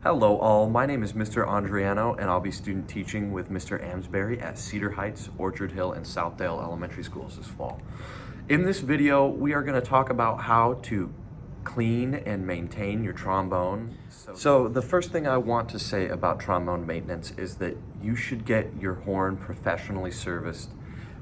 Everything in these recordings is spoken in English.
Hello all, my name is Mr. Andriano and I'll be student teaching with Mr. Amsbury at Cedar Heights, Orchard Hill, and Southdale Elementary Schools this fall. In this video, we are going to talk about how to clean and maintain your trombone. So the first thing I want to say about trombone maintenance is that you should get your horn professionally serviced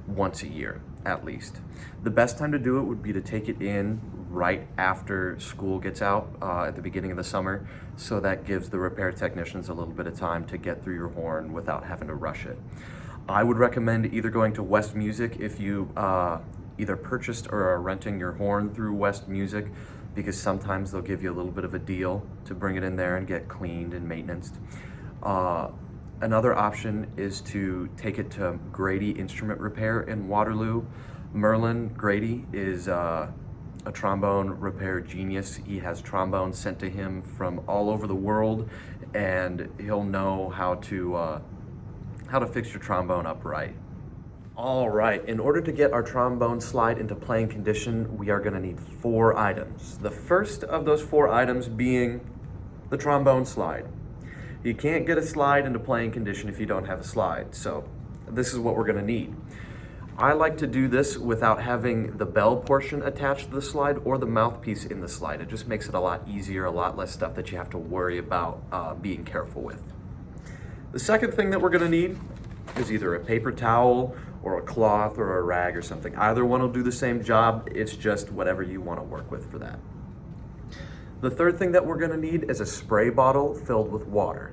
once a year, at least. The best time to do it would be to take it in right after school gets out at the beginning of the summer, so that gives the repair technicians a little bit of time to get through your horn without having to rush it. I would recommend either going to West Music if you either purchased or are renting your horn through West Music, because sometimes they'll give you a little bit of a deal to bring it in there and get cleaned and maintained. Another option is to take it to Grady Instrument Repair in Waterloo. Merlin Grady is a trombone repair genius. He has trombones sent to him from all over the world, and he'll know how to fix your trombone up right. All right, in order to get our trombone slide into playing condition, we are gonna need 4 items. The first of those 4 items being the trombone slide. You can't get a slide into playing condition if you don't have a slide, so this is what we're gonna need. I like to do this without having the bell portion attached to the slide or the mouthpiece in the slide. It just makes it a lot easier, a lot less stuff that you have to worry about being careful with. The second thing that we're gonna need is either a paper towel or a cloth or a rag or something. Either one will do the same job, it's just whatever you wanna work with for that. The third thing that we're gonna need is a spray bottle filled with water.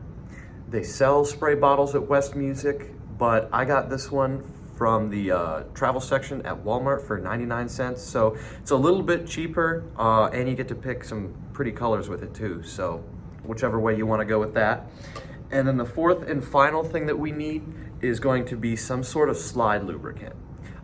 They sell spray bottles at West Music, but I got this one from the travel section at Walmart for 99 cents. So it's a little bit cheaper, and you get to pick some pretty colors with it too. So whichever way you wanna go with that. And then the fourth and final thing that we need is going to be some sort of slide lubricant.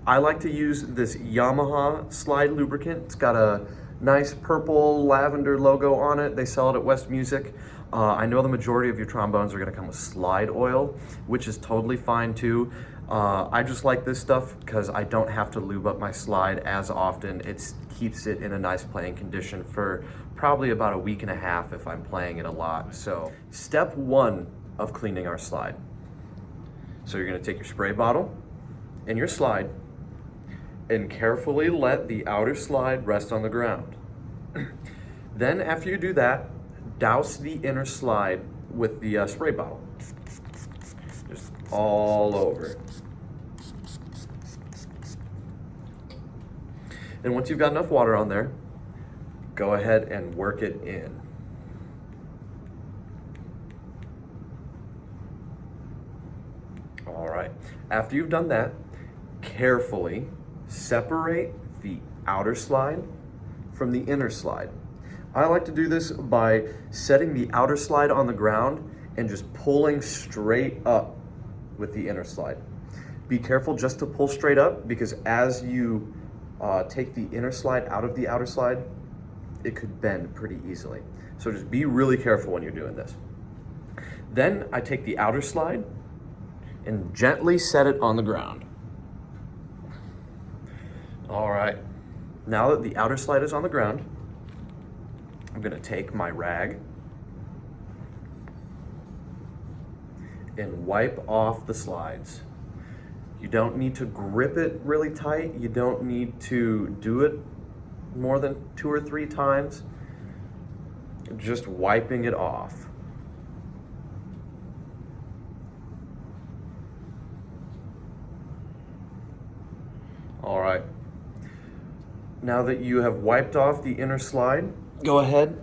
I like to use this Yamaha slide lubricant. It's got a nice purple lavender logo on it. They sell it at West Music. I know the majority of your trombones are gonna come with slide oil, which is totally fine too. I just like this stuff because I don't have to lube up my slide as often. It keeps it in a nice playing condition for probably about a week and a half if I'm playing it a lot. So step 1 of cleaning our slide. So you're gonna take your spray bottle and your slide and carefully let the outer slide rest on the ground. Then after you do that, douse the inner slide with the spray bottle. Just all over. And once you've got enough water on there, go ahead and work it in. All right, after you've done that, carefully separate the outer slide from the inner slide. I like to do this by setting the outer slide on the ground and just pulling straight up with the inner slide. Be careful just to pull straight up, because as you take the inner slide out of the outer slide, it could bend pretty easily. So just be really careful when you're doing this. Then I take the outer slide and gently set it on the ground. All right, now that the outer slide is on the ground, I'm gonna take my rag and wipe off the slides. You don't need to grip it really tight. You don't need to do it more than 2 or 3 times. Just wiping it off. All right. Now that you have wiped off the inner slide, go ahead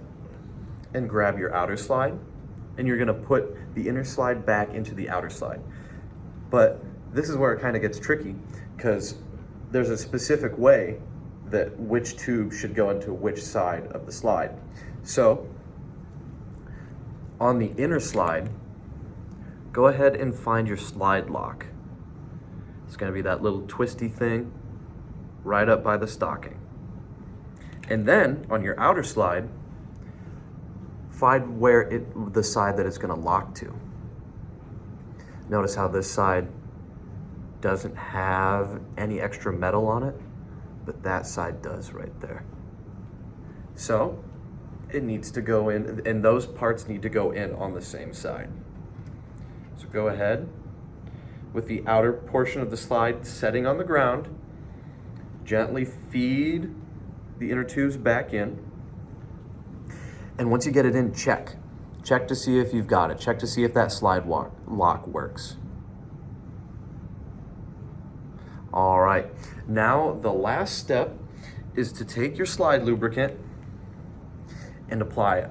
and grab your outer slide, and you're gonna put the inner slide back into the outer slide. But this is where it kind of gets tricky, because there's a specific way that which tube should go into which side of the slide. So on the inner slide, go ahead and find your slide lock. It's gonna be that little twisty thing right up by the stocking. And then on your outer slide, find where the side that it's gonna lock to. Notice how this side doesn't have any extra metal on it, but that side does right there. So it needs to go in, and those parts need to go in on the same side. So go ahead with the outer portion of the slide setting on the ground, gently feed the inner tubes back in. And once you get it in, check. Check to see if you've got it. Check to see if that slide lock works. All right, now the last step is to take your slide lubricant and apply it.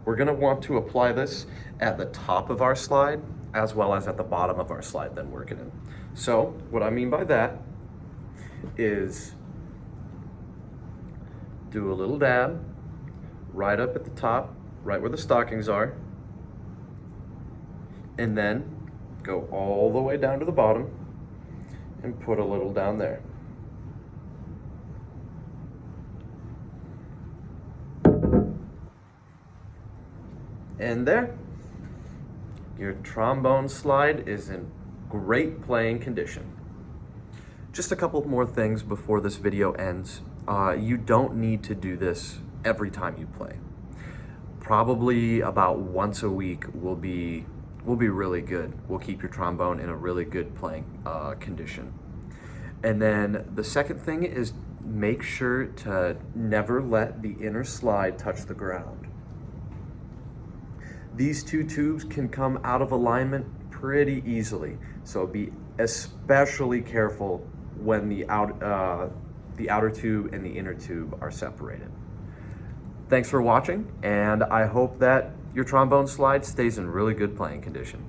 We're gonna want to apply this at the top of our slide as well as at the bottom of our slide then work it in. So what I mean by that is do a little dab right up at the top, right where the stockings are, and then go all the way down to the bottom and put a little down there. And there, your trombone slide is in great playing condition. Just a couple more things before this video ends. You don't need to do this every time you play. Probably about once a week will be really good. Will keep your trombone in a really good playing condition. And then the second thing is make sure to never let the inner slide touch the ground. These two tubes can come out of alignment pretty easily, so be especially careful when the outer tube and the inner tube are separated. Thanks for watching, and I hope that your trombone slide stays in really good playing condition.